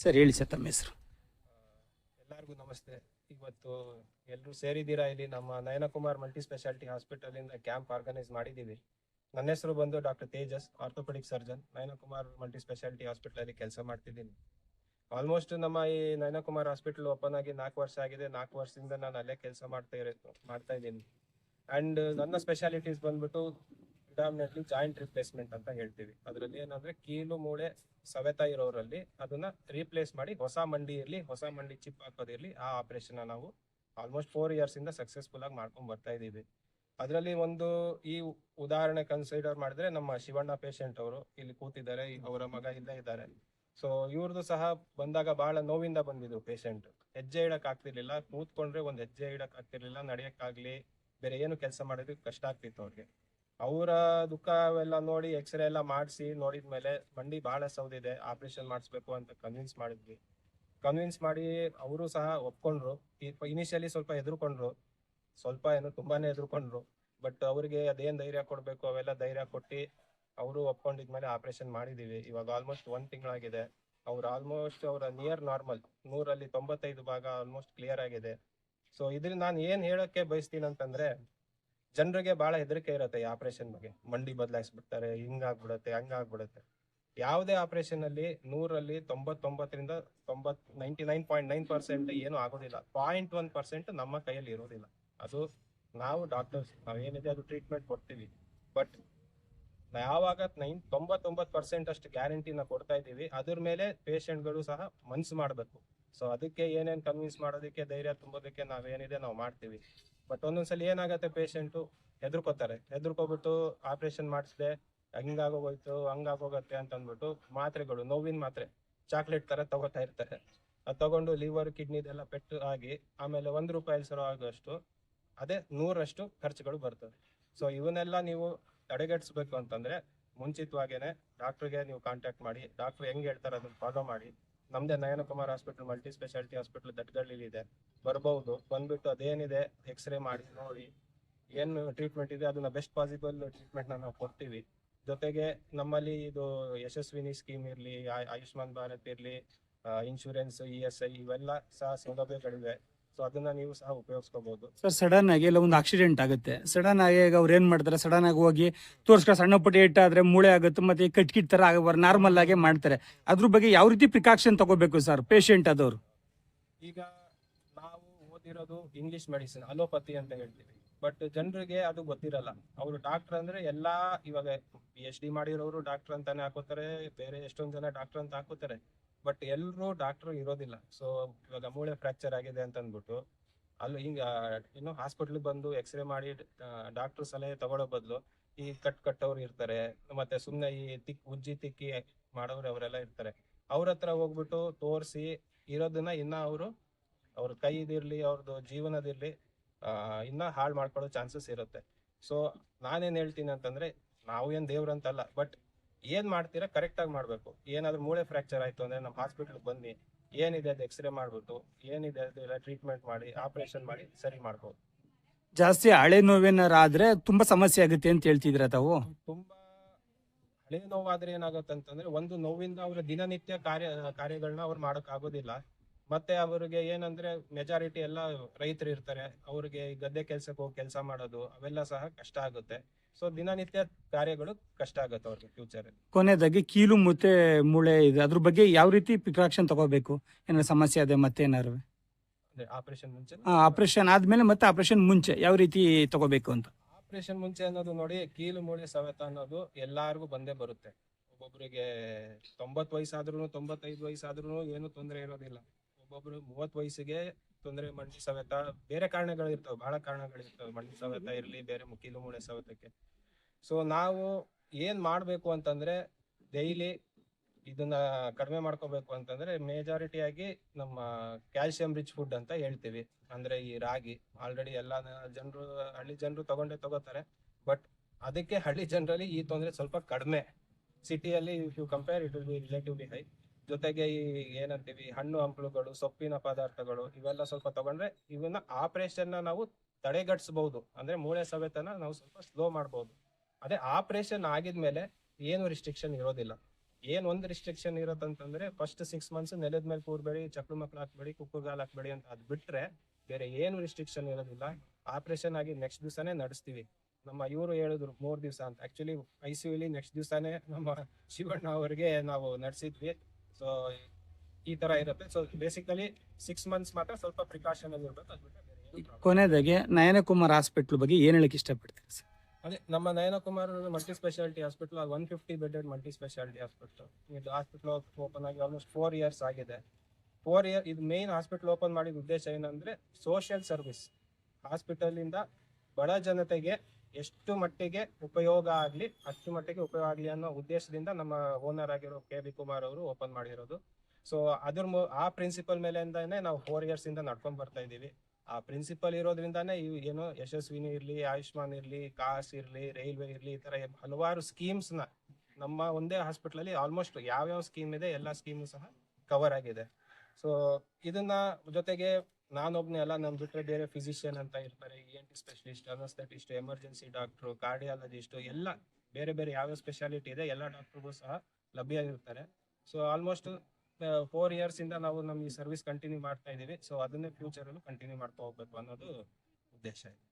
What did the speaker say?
Sir ಹೇಳಿ sir ತಮ್ಮ ಹೆಸರು. ಎಲ್ಲರಿಗೂ ನಮಸ್ತೆ. ಇವತ್ತು ಎಲ್ಲರೂ ಸೇರಿದ್ದೀರಾ ಇಲ್ಲಿ ನಮ್ಮ ನಯನಕುಮಾರ್ ಮಲ್ಟಿ ಸ್ಪೆಷಾಲಿಟಿ ಹಾಸ್ಪಿಟಲ್ ಇಂದ ಕ್ಯಾಂಪ್ ಆರ್ಗನೈಸ್ ಮಾಡಿದ್ದೀವಿ. ನನ್ನ ಹೆಸರು ಬಂದು doctor Tejas, orthopaedic surgeon, Nayanakumar multi speciality hospital ಅಲ್ಲಿ ಕೆಲಸ ಮಾಡ್ತಿದ್ದೀನಿ. ಆಲ್ಮೋಸ್ಟ್ ನಮ್ಮ ಈ ನಯನಕುಮಾರ್ ಹಾಸ್ಪಿಟಲ್ ಓಪನ್ ಆಗಿ 4 ವರ್ಷ ಆಗಿದೆ. 4 ವರ್ಷದಿಂದ ನಾನು ಅಲ್ಲೇ ಕೆಲಸ ಮಾಡ್ತಾ ಇದ್ದೀನಿ. ಅಂಡ್ ನನ್ನ ಸ್ಪೆಷಾಲಿಟೀಸ್ ಬಂದ್ಬಿಟ್ಟು ಪ್ರಿಡಾಮಿನೆಂಟ್ಲಿ ಜಾಯಿಂಟ್ ರಿಪ್ಲೇಸ್ಮೆಂಟ್ ಅಂತ ಹೇಳ್ತೀವಿ. ಅದರಲ್ಲಿ ಏನಂದ್ರೆ ಕೀಲು ಮೂಳೆ ಸವೆತ ಇರೋರಲ್ಲಿ ಅದನ್ನ ರೀಪ್ಲೇಸ್ ಮಾಡಿ ಹೊಸ ಮಂಡಿ ಇರಲಿ, ಹೊಸ ಮಂಡಿ ಚಿಪ್ ಹಾಕೋದಿರ್ಲಿ, ಆ ಆಪರೇಷನ್ ನಾವು ಆಲ್ಮೋಸ್ಟ್ 4 ಇಯರ್ಸ್ ಇಂದ ಸಕ್ಸಸ್ಫುಲ್ ಆಗಿ ಮಾಡ್ಕೊಂಡ್ ಬರ್ತಾ ಇದೀವಿ. ಅದರಲ್ಲಿ ಒಂದು ಈ ಉದಾಹರಣೆ ಕನ್ಸಿಡರ್ ಮಾಡಿದ್ರೆ ನಮ್ಮ ಶಿವಣ್ಣ ಪೇಷಂಟ್ ಅವರು ಇಲ್ಲಿ ಕೂತಿದ್ದಾರೆ, ಅವರ ಮಗ ಇಲ್ಲೇ ಇದ್ದಾರೆ. ಸೊ ಇವ್ರದ್ದು ಸಹ ಬಂದಾಗ ಬಹಳ ನೋವಿಂದ ಬಂದಿದ್ರು ಪೇಷಂಟ್. ಹೆಜ್ಜೆ ಇಡಕ್ ಆಗ್ತಿರ್ಲಿಲ್ಲ, ಕೂತ್ಕೊಂಡ್ರೆ ಒಂದ್ ಹೆಜ್ಜೆ ಇಡಕ್ ಆಗ್ತಿರ್ಲಿಲ್ಲ, ನಡಿಯಕ್ಕಾಗ್ಲಿ ಬೇರೆ ಏನು ಕೆಲಸ ಮಾಡೋದಕ್ಕೆ ಕಷ್ಟ ಆಗ್ತಿತ್ತು ಅವ್ರಿಗೆ. ಅವರ ದುಃಖ ಎಲ್ಲ ನೋಡಿ ಎಕ್ಸ್ರೇ ಎಲ್ಲ ಮಾಡಿಸಿ ನೋಡಿದ್ಮೇಲೆ ಮಂಡಿ ಬಹಳ ಸೌದಿದೆ, ಆಪರೇಷನ್ ಮಾಡಿಸ್ಬೇಕು ಅಂತ ಕನ್ವಿನ್ಸ್ ಮಾಡಿ ಅವರು ಸಹ ಒಪ್ಕೊಂಡ್ರು. ಇನಿಷಿಯಲಿ ಸ್ವಲ್ಪ ಹೆದರ್ಕೊಂಡ್ರು, ತುಂಬಾನೇ ಹೆದರ್ಕೊಂಡ್ರು. ಬಟ್ ಅವ್ರಿಗೆ ಅದೇನ್ ಧೈರ್ಯ ಕೊಡ್ಬೇಕು ಅವೆಲ್ಲ ಧೈರ್ಯ ಕೊಟ್ಟು ಅವರು ಒಪ್ಕೊಂಡಿದ್ಮೇಲೆ ಆಪರೇಷನ್ ಮಾಡಿದೀವಿ. ಇವಾಗ ಆಲ್ಮೋಸ್ಟ್ 1 ತಿಂಗಳಾಗಿದೆ. ಆಲ್ಮೋಸ್ಟ್ ಅವರ ನಿಯರ್ ನಾರ್ಮಲ್ 100ರಲ್ಲಿ 95 ಭಾಗ ಆಲ್ಮೋಸ್ಟ್ ಕ್ಲಿಯರ್ ಆಗಿದೆ. ಸೊ ಇದ್ರಿಂದ ನಾನು ಏನ್ ಹೇಳಕ್ಕೆ ಬಯಸ್ತೀನಿ ಅಂತಂದ್ರೆ, ಜನರಿಗೆ ಬಹಳ ಹೆದರಿಕೆ ಇರುತ್ತೆ ಈ ಆಪರೇಷನ್ ಬಗ್ಗೆ. ಮಂಡಿ ಬದಲಾಯಿಸ್ಬಿಡ್ತಾರೆ, ಹಿಂಗಾಗ್ಬಿಡುತ್ತೆ, ಹಂಗಾಗ್ಬಿಡುತ್ತೆ. ಯಾವುದೇ ಆಪರೇಷನ್ ಅಲ್ಲಿ 100ರಲ್ಲಿ 99ರಿಂದ 99.9% ಏನು ಆಗೋದಿಲ್ಲ. 0.1% ನಮ್ಮ ಕೈಯಲ್ಲಿ ಇರೋದಿಲ್ಲ. ಅದು ನಾವು ಡಾಕ್ಟರ್ಸ್ ನಾವೇನಿದೆ ಅದು ಟ್ರೀಟ್ಮೆಂಟ್ ಕೊಡ್ತೀವಿ. ಬಟ್ ಯಾವಾಗ 99% ಅಷ್ಟು ಗ್ಯಾರಂಟಿನ ಕೊಡ್ತಾ ಇದ್ದೀವಿ, ಅದ್ರ ಮೇಲೆ ಪೇಷಂಟ್ಗಳು ಸಹ ಮನ್ಸು ಮಾಡ್ಬೇಕು. ಸೊ ಅದಕ್ಕೆ ಏನೇನ್ ಕನ್ವಿನ್ಸ್ ಮಾಡೋದಕ್ಕೆ, ಧೈರ್ಯ ತುಂಬೋದಕ್ಕೆ ನಾವೇನಿದೆ ನಾವು ಮಾಡ್ತೀವಿ. ಬಟ್ ಒಂದೊಂದ್ಸಲಿ ಏನಾಗತ್ತೆ, ಪೇಷಂಟು ಹೆದರ್ಕೊಬಿಟ್ಟು ಆಪರೇಷನ್ ಮಾಡಿಸ್ದೆ, ಹಂಗಾಗೋಗೋಯ್ತು ಹಂಗಾಗೋಗತ್ತೆ ಅಂತ ಅಂದ್ಬಿಟ್ಟು ಮಾತ್ರೆಗಳು, ನೋವಿನ ಮಾತ್ರೆ ಚಾಕ್ಲೇಟ್ ತರ ತಗೋತಾ ಇರ್ತಾರೆ. ಅದು ತಗೊಂಡು ಲಿವರ್ ಕಿಡ್ನಿದೆಲ್ಲ ಪೆಟ್ಟು ಆಗಿ ಆಮೇಲೆ ₹1 ಸರೋ ಆಗೋಷ್ಟು ಅದೇ 100ರಷ್ಟು ಖರ್ಚುಗಳು ಬರ್ತದೆ. ಸೊ ಇವನ್ನೆಲ್ಲ ನೀವು ತಡೆಗಟ್ಟಿಸ್ಬೇಕು ಅಂತಂದ್ರೆ ಮುಂಚಿತವಾಗೇನೆ ಡಾಕ್ಟರ್ಗೆ ನೀವು ಕಾಂಟ್ಯಾಕ್ಟ್ ಮಾಡಿ, ಡಾಕ್ಟರ್ ಹೆಂಗ್ ಹೇಳ್ತಾರೆ ಅದನ್ನ ಫಾಲೋ ಮಾಡಿ. ನಮ್ದೇ Nayanakumar hospital multi speciality hospital ದಟ್ಗಳ್ಳಿ ಇದೆ, ಬರ್ಬಹುದು. ಬಂದ್ಬಿಟ್ಟು ಅದೇನಿದೆ ಎಕ್ಸ್ರೇ ಮಾಡಿ ನೋಡಿ ಏನು ಟ್ರೀಟ್ಮೆಂಟ್ ಇದೆ ಅದನ್ನ ಬೆಸ್ಟ್ ಪಾಸಿಬಲ್ ಟ್ರೀಟ್ಮೆಂಟ್ ನಾವು ಕೊಡ್ತೀವಿ. ಜೊತೆಗೆ ನಮ್ಮಲ್ಲಿ ಇದು ಯಶಸ್ವಿನಿ ಸ್ಕೀಮ್ ಇರ್ಲಿ, ಆಯುಷ್ಮಾನ್ ಭಾರತ್ ಇರ್ಲಿ, ಇನ್ಶೂರೆನ್ಸ್, ESI ಇವೆಲ್ಲ ಸಹ ಸೌಲಭ್ಯಗಳಿವೆ. ಸೊ ಅದನ್ನ ನೀವು ಸಹ ಉಪಯೋಗಿಸ್ಕೋಬಹುದು. ಸರ್ ಸಡನ್ ಆಗಿ ಎಲ್ಲ ಒಂದು ಆಕ್ಸಿಡೆಂಟ್ ಆಗುತ್ತೆ, ಸಡನ್ ಆಗಿ ಅವ್ರು ಏನ್ ಮಾಡ್ತಾರೆ, ಸಡನ್ ಆಗಿ ಹೋಗಿ ತೋರ್ಸ್ಕೊ, ಸಣ್ಣ ಪುಟ್ಟ ಏಟಾದ್ರೆ ಮೂಳೆ ಆಗುತ್ತೆ, ಮತ್ತೆ ಕಟ್ಕಿಟ್ ತರ ನಾರ್ಮಲ್ ಆಗಿ ಮಾಡ್ತಾರೆ. ಅದ್ರ ಬಗ್ಗೆ ಯಾವ ರೀತಿ ಪ್ರಿಕಾಷನ್ ತಗೋಬೇಕು ಸರ್ ಪೇಷಂಟ್ ಆದವ್ರು? ಈಗ ನಾವು ಓದಿರೋದು ಇಂಗ್ಲಿಷ್ ಮೆಡಿಸಿನ್, ಅಲೋಪತಿ ಅಂತ ಹೇಳ್ತೀವಿ. ಬಟ್ ಜನರಿಗೆ ಅದು ಗೊತ್ತಿರಲ್ಲ. ಅವರು ಡಾಕ್ಟರ್ ಅಂದ್ರೆ ಎಲ್ಲಾ ಇವಾಗ PhD ಮಾಡಿರೋರು ಡಾಕ್ಟರ್ ಅಂತಾನೆ ಹಾಕೋತಾರೆ, ಬೇರೆ ಎಷ್ಟೊಂದ್ ಜನ ಡಾಕ್ಟರ್ ಅಂತ ಹಾಕೋತಾರೆ. ಬಟ್ ಎಲ್ರು ಡಾಕ್ಟರ್ ಇರೋದಿಲ್ಲ. ಸೊ ಇವಾಗ ಮೂಳೆ ಫ್ರಾಕ್ಚರ್ ಆಗಿದೆ ಅಂತ ಅಂದ್ಬಿಟ್ಟು ಅಲ್ಲಿ ಹಿಂಗ ಹಾಸ್ಪಿಟ್ಲ್ ಬಂದು ಎಕ್ಸ್ರೇ ಮಾಡಿ ಡಾಕ್ಟರ್ ಸಲಹೆ ತಗೊಳ್ಳೋ ಬದಲು ಈ ಕಟ್ಟವ್ರು ಇರ್ತಾರೆ, ಮತ್ತೆ ಸುಮ್ನೆ ಈ ಉಜ್ಜಿ ತಿಕ್ಕಿ ಮಾಡೋರು ಅವರೆಲ್ಲ ಇರ್ತಾರೆ. ಅವ್ರ ಹತ್ರ ಹೋಗ್ಬಿಟ್ಟು ತೋರಿಸಿ ಇರೋದನ್ನ ಇನ್ನ ಅವ್ರ ಕೈದಿರ್ಲಿ, ಅವ್ರದ್ದು ಜೀವನದಿರ್ಲಿ ಇನ್ನ ಹಾಳು ಮಾಡ್ಕೊಳ್ಳೋ ಚಾನ್ಸಸ್ ಇರುತ್ತೆ. ಸೊ ನಾನೇನ್ ಹೇಳ್ತೀನಿ ಅಂತಂದ್ರೆ, ನಾವು ಏನ್ ದೇವ್ರಂತಲ್ಲ, ಬಟ್ ಏನ್ ಮಾಡ್ತೀರಾ ಕರೆಕ್ಟ್ ಆಗಿ ಮಾಡ್ಬೇಕು. ಏನಾದ್ರು ಮೂಳೆ ಫ್ರಾಕ್ಚರ್ ಆಯ್ತು ಅಂದ್ರೆ ನಮ್ಮ ಹಾಸ್ಪಿಟಲ್ ಬನ್ನಿ, ಏನಿದೆ ಅದು ಎಕ್ಸ್ರೇ ಮಾಡ್ಬಿಟ್ಟು ಏನಿದೆ ಅದೆಲ್ಲ ಟ್ರೀಟ್ಮೆಂಟ್ ಮಾಡಿ ಆಪರೇಷನ್ ಮಾಡಿ ಸರಿ ಮಾಡ್ಬೋದು. ಜಾಸ್ತಿ ಹಳೆ ನೋವೇನಾರ ಆದ್ರೆ ತುಂಬಾ ಸಮಸ್ಯೆ ಆಗುತ್ತೆ ಅಂತ ಹೇಳ್ತಿದ್ರ ತಾವು? ತುಂಬಾ ಹಳೆ ನೋವಾದ್ರೆ ಏನಾಗುತ್ತೆ ಅಂತಂದ್ರೆ, ಒಂದು ನೋವಿಂದ ಅವ್ರ ದಿನನಿತ್ಯ ಕಾರ್ಯಗಳನ್ನ ಅವ್ರು ಮಾಡಕ್ ಆಗೋದಿಲ್ಲ. ಮತ್ತೆ ಅವ್ರಿಗೆ ಏನಂದ್ರೆ ಮೆಜಾರಿಟಿ ಎಲ್ಲ ರೈತರು ಇರ್ತಾರೆ, ಅವ್ರಿಗೆ ಗದ್ದೆ ಕೆಲ್ಸಕ್ಕೆ ಹೋಗಿ ಕೆಲಸ ಮಾಡೋದು ಅವೆಲ್ಲ ಸಹ ಕಷ್ಟ ಆಗುತ್ತೆ. ಸೊ ದಿನನಿತ್ಯ ಕಾರ್ಯಗಳು ಕಷ್ಟ ಆಗುತ್ತೆ ಅವ್ರಿಗೆ ಫ್ಯೂಚರ್. ಕೊನೆಯದಾಗಿ ಕೀಲು ಮತ್ತೆ ಮೂಳೆ ಇದೆ, ಅದ್ರ ಬಗ್ಗೆ ಯಾವ ರೀತಿ ಪ್ರಿಕಾಷನ್ ತಗೋಬೇಕು? ಏನಾದ್ರು ಸಮಸ್ಯೆ ಅದೇ ಮತ್ತೆ ಏನಾರು ಆಪರೇಷನ್ ಮುಂಚೆ, ಆಪರೇಷನ್ ಆದ್ಮೇಲೆ ಮತ್ತೆ ಆಪರೇಷನ್ ಮುಂಚೆ ಯಾವ ರೀತಿ ತಗೋಬೇಕು ಅಂತ? ಆಪರೇಷನ್ ಮುಂಚೆ ಅನ್ನೋದು ನೋಡಿ, ಕೀಲು ಮೂಳೆ ಸವೆತ ಅನ್ನೋದು ಎಲ್ಲಾರ್ಗು ಬಂದೇ ಬರುತ್ತೆ. ಒಬ್ಬೊಬ್ರಿಗೆ 90 ವಯಸ್ಸಾದ್ರೂ 95 ವಯಸ್ಸಾದ್ರೂ ಏನು ತೊಂದರೆ ಇರೋದಿಲ್ಲ. ಒಬ್ಬೊಬ್ರು 30 ವಯಸ್ಸಿಗೆ ತೊಂದರೆ, ಮಂಡಿ ಸವೆತ, ಬೇರೆ ಕಾರಣಗಳು ಇರ್ತವೆ, ಬಹಳ ಕಾರಣಗಳಿರ್ತವೆ ಮಂಡಿ ಸವೆತ ಇರ್ಲಿ, ಬೇರೆ ಕೀಲು ಮೂಳೆ ಸವೆತಕ್ಕೆ. ಸೊ ನಾವು ಏನ್ ಮಾಡ್ಬೇಕು ಅಂತಂದ್ರೆ, ಡೈಲಿ ಇದನ್ನ ಕಡಿಮೆ ಮಾಡ್ಕೋಬೇಕು ಅಂತಂದ್ರೆ ಮೇಜಾರಿಟಿ ಆಗಿ ನಮ್ಮ ಕ್ಯಾಲ್ಸಿಯಂ ರಿಚ್ ಫುಡ್ ಅಂತ ಹೇಳ್ತೀವಿ. ಅಂದ್ರೆ ಈ ರಾಗಿ ಆಲ್ರೆಡಿ ಎಲ್ಲಾ ಜನರು, ಹಳ್ಳಿ ಜನರು ತಗೋತಾರೆ. ಬಟ್ ಅದಕ್ಕೆ ಹಳ್ಳಿ ಜನರಲ್ಲಿ ಈ ತೊಂದರೆ ಸ್ವಲ್ಪ ಕಡಿಮೆ. ಸಿಟಿಯಲ್ಲಿ if you compare it will be relatively high. ಜೊತೆಗೆ ಈ ಏನಂತೀವಿ ಹಣ್ಣು ಹಂಪಲುಗಳು, ಸೊಪ್ಪಿನ ಪದಾರ್ಥಗಳು ಇವೆಲ್ಲ ಸ್ವಲ್ಪ ತಗೊಂಡ್ರೆ ಇವನ್ನ ಆಪರೇಷನ್ ನಾವು ತಡೆಗಟ್ಟಿಸಬಹುದು. ಅಂದ್ರೆ ಮೂಳೆ ಸವೆತನ ನಾವು ಸ್ವಲ್ಪ ಸ್ಲೋ ಮಾಡಬಹುದು. ಅದೇ ಆಪರೇಷನ್ ಆಗಿದ್ಮೇಲೆ ಏನು ರಿಸ್ಟ್ರಿಕ್ಷನ್ ಇರೋದಿಲ್ಲ. ಏನ್ ಒಂದ್ ರಿಸ್ಟ್ರಿಕ್ಷನ್ ಇರತ್ತಂತಂದ್ರೆ ಫಸ್ಟ್ 6 ಮಂತ್ಸ್ ನೆಲದ ಮೇಲೆ ಕೂರ್ಬೇಡಿ, ಚಕ್ಳು ಮಕ್ಳು ಹಾಕ್ಬೇಡಿ, ಕುಕ್ಕುಗಾಲ್ ಹಾಕ್ಬೇಡಿ ಅಂತ ಅದ್ ಬಿಟ್ರೆ ಬೇರೆ ಏನು ರಿಸ್ಟ್ರಿಕ್ಷನ್ ಇರೋದಿಲ್ಲ. ಆಪರೇಷನ್ ಆಗಿ ನೆಕ್ಸ್ಟ್ ದಿವಸನೇ ನಡೆಸ್ತೀವಿ. ನಮ್ಮ ಇವರು ಹೇಳಿದ್ರು 3 ದಿವಸ ಅಂತ. ಆಕ್ಚುಲಿ ICU ನೆಕ್ಸ್ಟ್ ದಿವಸನೇ ನಮ್ಮ ಶಿವಣ್ಣ ಅವರಿಗೆ ನಾವು ನಡೆಸಿದ್ವಿ. ಸೊ ಈ ತರ ಇರುತ್ತೆ. ಸೊ ಬೇಸಿಕಲಿ 6 ಮಂತ್ಸ್ ಮಾತ್ರ ಸ್ವಲ್ಪ ಪ್ರಿಕಾಷನ್ ಅಲ್ಲಿ ಇರ್ಬೇಕು. ಅದ್ ಬಿಟ್ರೆ ಬೇರೆ ಏನು problem ಕೊನೆಯದಾಗಿ ನಯನಕುಮಾರ್ ಹಾಸ್ಪಿಟ್ಲ್ ಬಗ್ಗೆ ಏನ್ ಹೇಳಕ್ ಇಷ್ಟಪಡ್ತೀರಿ ಸರ್? ಅದೇ ನಮ್ಮ Nayanakumar multi speciality hospital 150 bedded multi speciality hospital. ಇದು ಹಾಸ್ಪಿಟಲ್ ಓಪನ್ ಆಗಿ ಆಲ್ಮೋಸ್ಟ್ 4 ಇಯರ್ಸ್ ಆಗಿದೆ. 4 ಇಯರ್ ಇದು ಮೇನ್ ಹಾಸ್ಪಿಟಲ್ ಓಪನ್ ಮಾಡಿದ ಉದ್ದೇಶ ಏನಂದ್ರೆ ಸೋಷಿಯಲ್ ಸರ್ವಿಸ್. ಹಾಸ್ಪಿಟಲ್ ಇಂದ ಬಡ ಜನತೆಗೆ ಎಷ್ಟು ಮಟ್ಟಿಗೆ ಉಪಯೋಗ ಆಗ್ಲಿ ಅಷ್ಟು ಮಟ್ಟಿಗೆ ಉಪಯೋಗ ಆಗ್ಲಿ ಅನ್ನೋ ಉದ್ದೇಶದಿಂದ ನಮ್ಮ ಓನರ್ ಆಗಿರೋ KB ಕುಮಾರ್ ಅವರು ಓಪನ್ ಮಾಡಿರೋದು. ಸೊ ಆ ಪ್ರಿನ್ಸಿಪಲ್ ಮೇಲೆಂದಾನೆ ನಾವು 4 ಇಯರ್ಸ್ ಇಂದ ನಡ್ಕೊಂಡ್ ಬರ್ತಾ ಇದೀವಿ. ಆ ಪ್ರಿನ್ಸಿಪಲ್ ಇರೋದ್ರಿಂದಾನೇ ಇವು ಏನೋ ಯಶಸ್ವಿನಿ ಇರ್ಲಿ, ಆಯುಷ್ಮಾನ್ ಇರ್ಲಿ, ಕಾಸ್ ಇರ್ಲಿ, ರೈಲ್ವೆ ಇರ್ಲಿ, ಈ ತರ ಹಲವಾರು ಸ್ಕೀಮ್ಸ್ ನ ನಮ್ಮ ಒಂದೇ ಹಾಸ್ಪಿಟಲ್ ಅಲ್ಲಿ ಆಲ್ಮೋಸ್ಟ್ ಯಾವ್ಯಾವ ಸ್ಕೀಮ್ ಇದೆ ಎಲ್ಲಾ ಸ್ಕೀಮ್ ಸಹ ಕವರ್ ಆಗಿದೆ. ಸೊ ಇದನ್ನ ಜೊತೆಗೆ ನಾನೊಬ್ನೇ ಅಲ್ಲ, ನಮ್ ಬಿಟ್ರೆ ಬೇರೆ ಫಿಸಿಷಿಯನ್ ಅಂತ ಇರ್ತಾರೆ, ENT specialist, anaesthetist, emergency doctor, cardiologist, ಎಲ್ಲ ಬೇರೆ ಬೇರೆ ಯಾವ್ಯಾವ ಸ್ಪೆಷಾಲಿಟಿ ಇದೆ ಎಲ್ಲ ಡಾಕ್ಟರ್ಗೂ ಸಹ ಲಭ್ಯ ಇರ್ತಾರೆ. ಸೊ ಆಲ್ಮೋಸ್ಟ್ 4 ಇಯರ್ಸ್ ಇಂದ ನಾವು ನಮ್ ಈ ಸರ್ವಿಸ್ ಕಂಟಿನ್ಯೂ ಮಾಡ್ತಾ ಇದೀವಿ. ಸೊ ಅದನ್ನೇ ಫ್ಯೂಚರ್ ಅಲ್ಲೂ ಕಂಟಿನ್ಯೂ ಮಾಡ್ತಾ ಹೋಗ್ಬೇಕು ಅನ್ನೋದು ಉದ್ದೇಶ ಇದೆ.